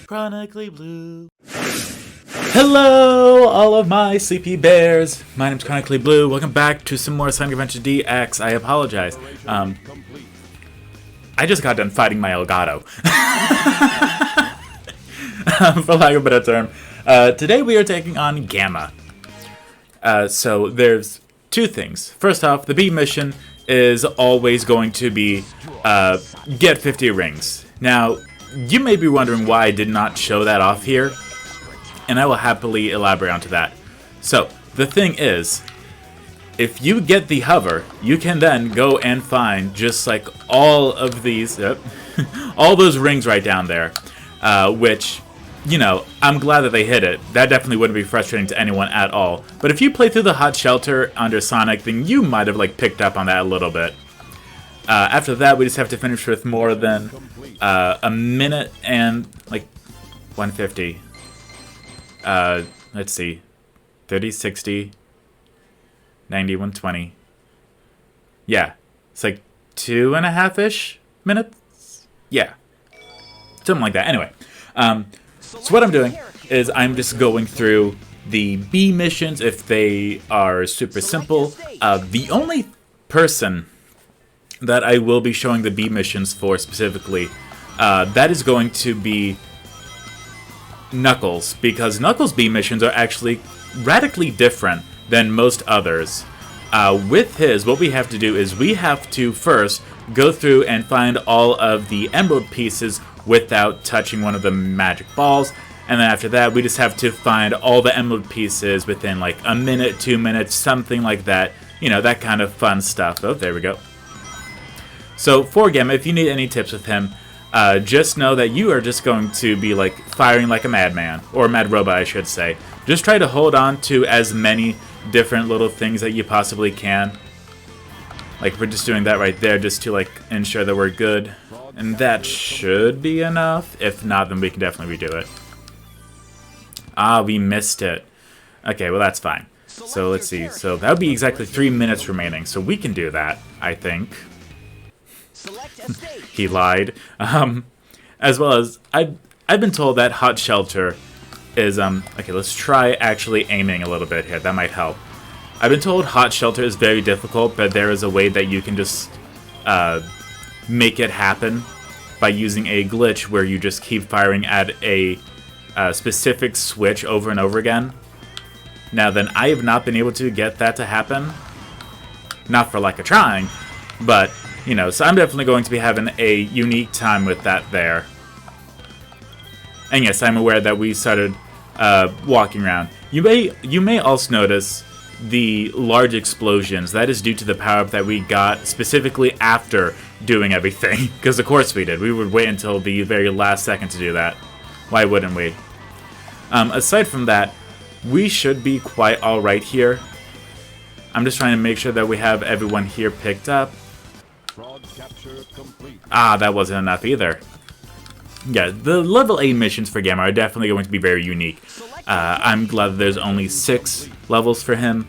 Chronically Blue. Hello, all of my sleepy bears. My name's Chronically Blue. Welcome back to some more Sonic Adventure DX. I apologize. I just got done fighting my Elgato. For lack of a better term. Today we are taking on Gamma. So there's two things. First off, the B mission is always going to be get 50 rings. Now, you may be wondering why I did not show that off here, and I will happily elaborate onto that. So, the thing is, if you get the hover, you can then go and find just like all of these, all those rings right down there, which, you know, I'm glad that they hit it. That definitely wouldn't be frustrating to anyone at all. But if you play through the Hot Shelter under Sonic, then you might have like picked up on that a little bit. After that, we just have to finish with more than a minute and like 150. Let's see, 30, 60, 90, 120. Yeah, it's like 2.5-ish minutes. Yeah, something like that. Anyway, so what I'm doing is I'm just going through the B missions if they are super simple. The only person that I will be showing the B missions for specifically, that is going to be Knuckles, because Knuckles' B missions are actually radically different than most others. With his, what we have to do is we have to first go through and find all of the emerald pieces without touching one of the magic balls, and then after that we just have to find all the emerald pieces within like a minute, 2 minutes, something like that. You know, that kind of fun stuff. Oh, there we go. So for Gamma, if you need any tips with him, just know that you are just going to be like firing like a madman, or a mad robot I should say. Just try to hold on to as many different little things that you possibly can. Like we're just doing that right there just to like ensure that we're good. And that should be enough. If not, then we can definitely redo it. Ah, we missed it. Okay, well that's fine. So let's see. So that would be exactly 3 minutes remaining. So we can do that, I think. He lied. As well as I've been told that Hot Shelter is okay, let's try actually aiming a little bit here. That might help. I've been told Hot Shelter is very difficult, but there is a way that you can just make it happen by using a glitch where you just keep firing at a specific switch over and over again. Now then, I have not been able to get that to happen. Not for lack of trying, but you know, so I'm definitely going to be having a unique time with that there. And yes, I'm aware that we started walking around. You may also notice the large explosions. That is due to the power-up that we got specifically after doing everything. Because of course we did. We would wait until the very last second to do that. Why wouldn't we? Aside from that, we should be quite alright here. I'm just trying to make sure that we have everyone here picked up. Ah, that wasn't enough either. Yeah, the level 8 missions for Gamma are definitely going to be very unique. I'm glad that there's only 6 levels for him.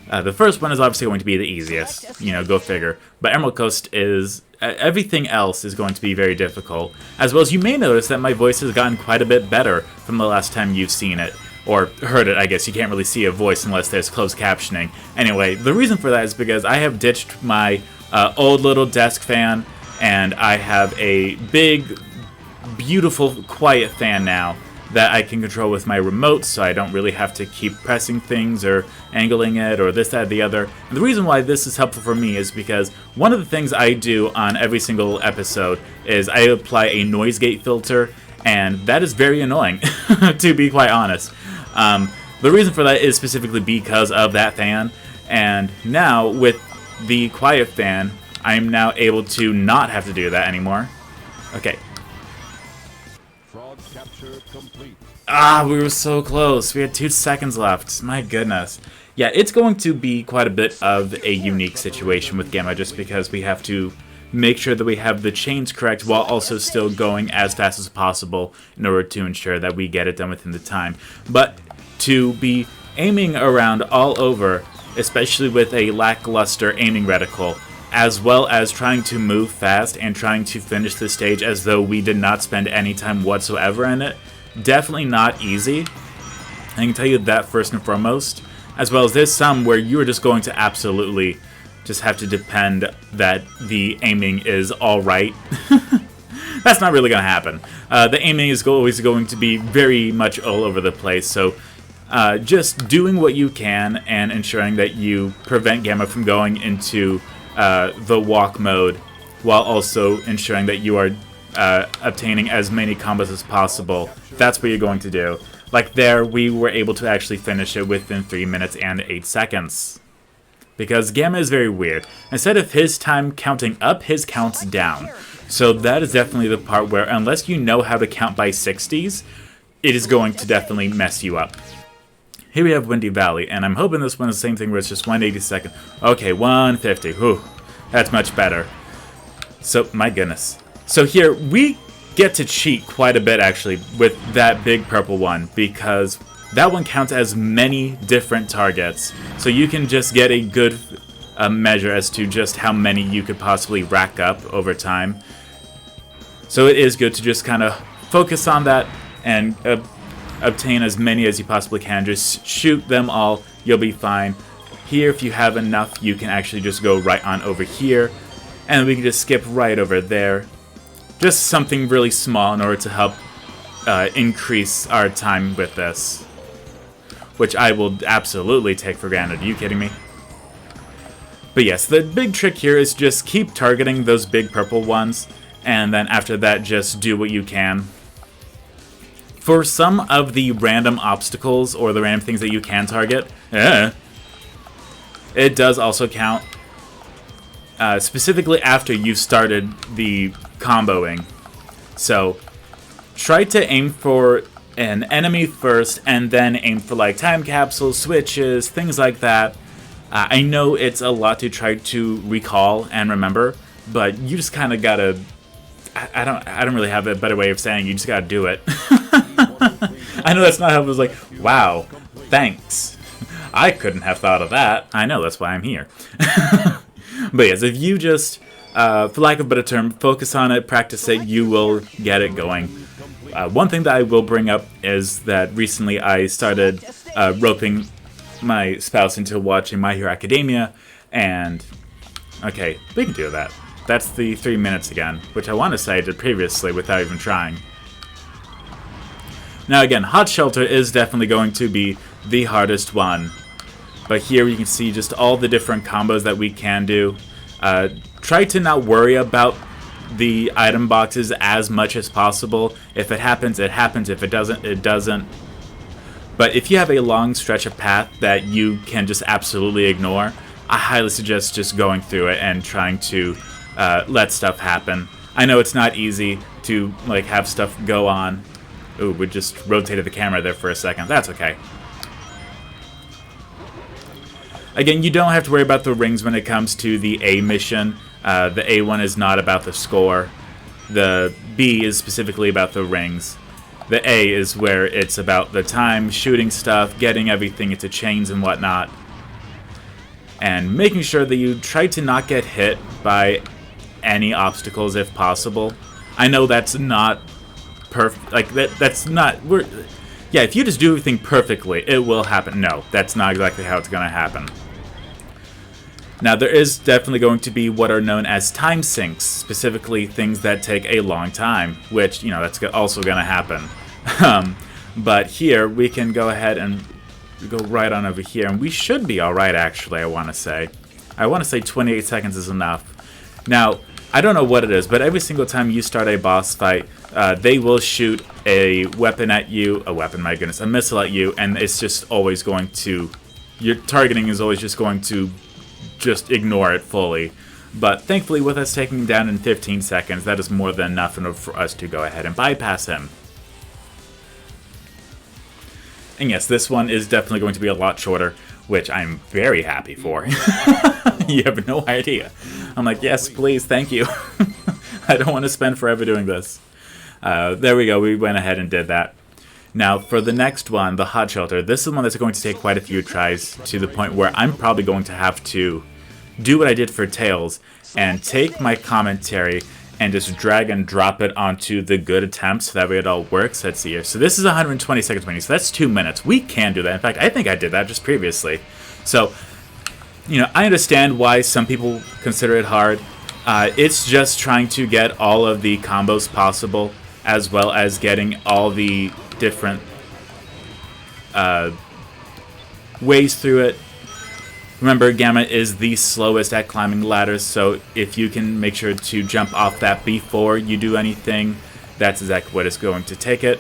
The first one is obviously going to be the easiest, you know, go figure. But Emerald Coast is... everything else is going to be very difficult. As well as you may notice that my voice has gotten quite a bit better from the last time you've seen it. Or heard it, I guess. You can't really see a voice unless there's closed captioning. Anyway, the reason for that is because I have ditched my old little desk fan, and I have a big, beautiful, quiet fan now that I can control with my remote, so I don't really have to keep pressing things or angling it or this, that, the other. And the reason why this is helpful for me is because one of the things I do on every single episode is I apply a noise gate filter, and that is very annoying, to be quite honest. The reason for that is specifically because of that fan, and now with the quiet fan, I'm now able to not have to do that anymore. Okay. Ah, we were so close. We had 2 seconds left. My goodness. Yeah, it's going to be quite a bit of a unique situation with Gamma just because we have to make sure that we have the chains correct while also still going as fast as possible in order to ensure that we get it done within the time. But to be aiming around all over, especially with a lackluster aiming reticle, as well as trying to move fast and trying to finish the stage as though we did not spend any time whatsoever in it, definitely not easy. I can tell you that first and foremost. As well as there's some where you are just going to absolutely just have to depend that the aiming is alright. That's not really going to happen. The aiming is always going to be very much all over the place, so just doing what you can and ensuring that you prevent Gamma from going into the walk mode, while also ensuring that you are obtaining as many combos as possible. That's what you're going to do. Like there, we were able to actually finish it within 3 minutes and 8 seconds. Because Gamma is very weird. Instead of his time counting up, his counts down. So that is definitely the part where, unless you know how to count by 60s, it is going to definitely mess you up. Here we have Windy Valley, and I'm hoping this one is the same thing where it's just 182nd. Okay, 150. Whew, that's much better. So, my goodness. So here, we get to cheat quite a bit, actually, with that big purple one, because that one counts as many different targets. So you can just get a good measure as to just how many you could possibly rack up over time. So it is good to just kind of focus on that and obtain as many as you possibly can. Just shoot them all, you'll be fine. Here, if you have enough, you can actually just go right on over here, and we can just skip right over there. Just something really small in order to help increase our time with this. Which I will absolutely take for granted. Are you kidding me? But yes, the big trick here is just keep targeting those big purple ones, and then after that, just do what you can. For some of the random obstacles or the random things that you can target, it does also count. Specifically after you've started the comboing. So try to aim for an enemy first and then aim for like time capsules, switches, things like that. I know it's a lot to try to recall and remember, but you just kind of gotta. I don't really have a better way of saying it. You just gotta do it. I know that's not how it was like. Wow, thanks. I couldn't have thought of that. I know, that's why I'm here. But yes, if you just, for lack of a better term, focus on it, practice it, you will get it going. One thing that I will bring up is that recently I started roping my spouse into watching My Hero Academia, and okay, we can do that. That's the 3 minutes again, which I want to say I did previously without even trying. Now again, Hot Shelter is definitely going to be the hardest one. But here you can see just all the different combos that we can do. Try to not worry about the item boxes as much as possible. If it happens, it happens. If it doesn't, it doesn't. But if you have a long stretch of path that you can just absolutely ignore, I highly suggest just going through it and trying to let stuff happen. I know it's not easy to like have stuff go on. Ooh, we just rotated the camera there for a second. That's okay. Again, you don't have to worry about the rings when it comes to the A mission. The A one is not about the score. The B is specifically about the rings. The A is where it's about the time, shooting stuff, getting everything into chains and whatnot. And making sure that you try to not get hit by any obstacles if possible. I know that's not perfect. Like, that's not... Yeah, if you just do everything perfectly, it will happen. No, that's not exactly how it's going to happen. Now, there is definitely going to be what are known as time sinks, specifically things that take a long time, which, you know, that's also going to happen. But here, we can go ahead and go right on over here, and we should be alright, actually, I want to say. I want to say 28 seconds is enough. Now, I don't know what it is, but every single time you start a boss fight, they will shoot a weapon at you, a missile at you, and it's just always going to, your targeting is always just going to just ignore it fully. But thankfully, with us taking him down in 15 seconds, that is more than enough in order for us to go ahead and bypass him. And yes, this one is definitely going to be a lot shorter, which I'm very happy for. You have no idea. I'm like, yes, please, thank you. I don't want to spend forever doing this. There we go, we went ahead and did that. Now, for the next one, the Hot Shelter, this is one that's going to take quite a few tries, to the point where I'm probably going to have to do what I did for Tails, and take my commentary and just drag and drop it onto the good attempts. That way it all works. Let's see here. So this is 120 seconds remaining, so that's 2 minutes. We can do that. In fact, I think I did that just previously. So, you know, I understand why some people consider it hard. It's just trying to get all of the combos possible, as well as getting all the different ways through it. Remember, Gamma is the slowest at climbing ladders, so if you can make sure to jump off that before you do anything, that's exactly what is going to take it.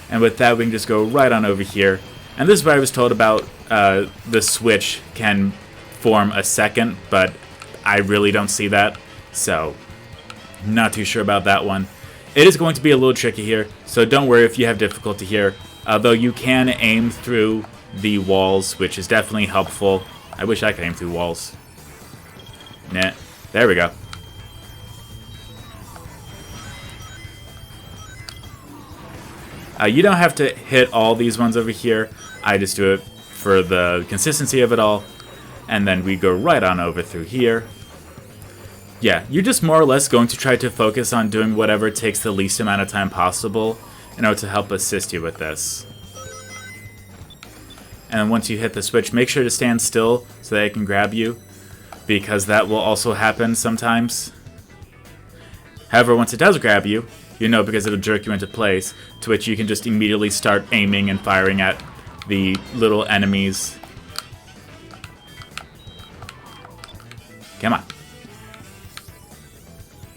And with that, we can just go right on over here. And this is what I was told about the switch can form a second, but I really don't see that, so not too sure about that one. It is going to be a little tricky here, so don't worry if you have difficulty here. Although you can aim through the walls, which is definitely helpful. I wish I could aim through walls. Nah, there we go. You don't have to hit all these ones over here. I just do it for the consistency of it all. And then we go right on over through here. Yeah, you're just more or less going to try to focus on doing whatever takes the least amount of time possible in order to help assist you with this. And once you hit the switch, make sure to stand still so that it can grab you, because that will also happen sometimes. However, once it does grab you, you know, because it'll jerk you into place, to which you can just immediately start aiming and firing at the little enemies. Come on.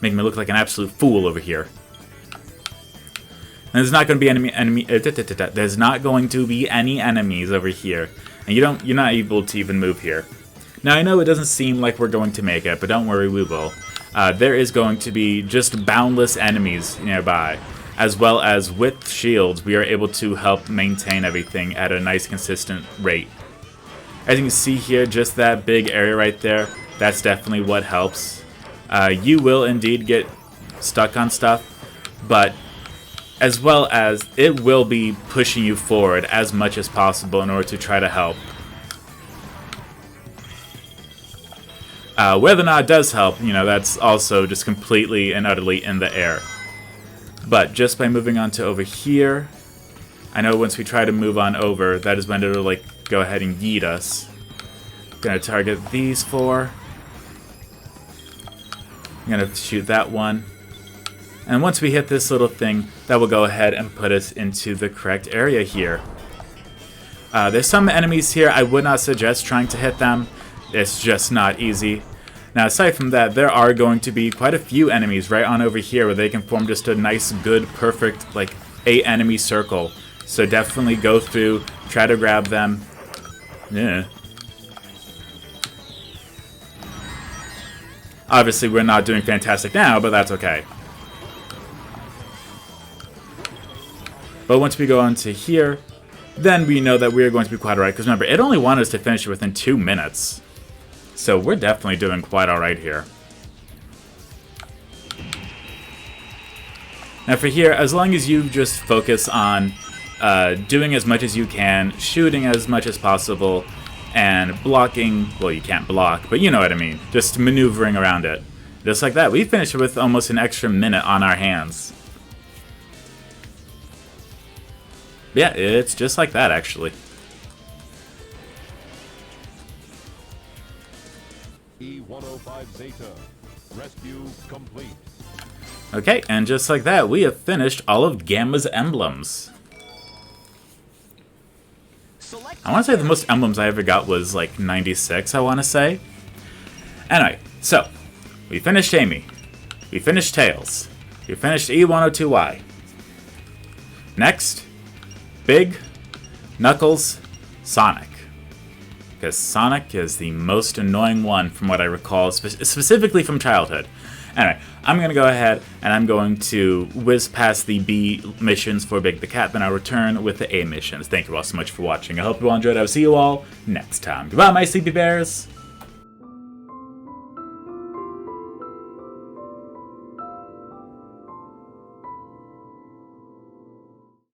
Making me look like an absolute fool over here. And there's not going to be there's not going to be any enemies over here, and you're not able to even move here. Now I know it doesn't seem like we're going to make it, but don't worry, we will. There is going to be just boundless enemies nearby, as well as with shields, we are able to help maintain everything at a nice consistent rate. As you can see here, just that big area right there, that's definitely what helps. You will indeed get stuck on stuff, but as well as it will be pushing you forward as much as possible in order to try to help. Whether or not it does help, you know, that's also just completely and utterly in the air. But just by moving on to over here, I know once we try to move on over, that is when it'll like go ahead and yeet us. Gonna target these four. I'm gonna shoot that one. And once we hit this little thing, that will go ahead and put us into the correct area here. There's some enemies here, I would not suggest trying to hit them. It's just not easy. Now, aside from that, there are going to be quite a few enemies right on over here where they can form just a nice, good, perfect, like, 8-enemy circle. So definitely go through, try to grab them. Yeah. Obviously, we're not doing fantastic now, but that's okay. But once we go on to here, then we know that we're going to be quite alright. Because remember, it only wanted us to finish it within 2 minutes. So we're definitely doing quite alright here. Now for here, as long as you just focus on doing as much as you can, shooting as much as possible, and blocking, well, you can't block, but you know what I mean. Just maneuvering around it. Just like that, we finished with almost an extra minute on our hands. Yeah, it's just like that, actually. E-105 Zeta. Rescue complete. Okay, and just like that, we have finished all of Gamma's emblems. I want to say the most emblems I ever got was like 96, I want to say. Anyway, so, we finished Amy. We finished Tails. We finished E-102Y. Next, Big, Knuckles, Sonic. Because Sonic is the most annoying one from what I recall, specifically from childhood. Anyway, I'm going to go ahead and I'm going to whiz past the B missions for Big the Cat, then I'll return with the A missions. Thank you all so much for watching. I hope you all enjoyed. I will see you all next time. Goodbye, my sleepy bears!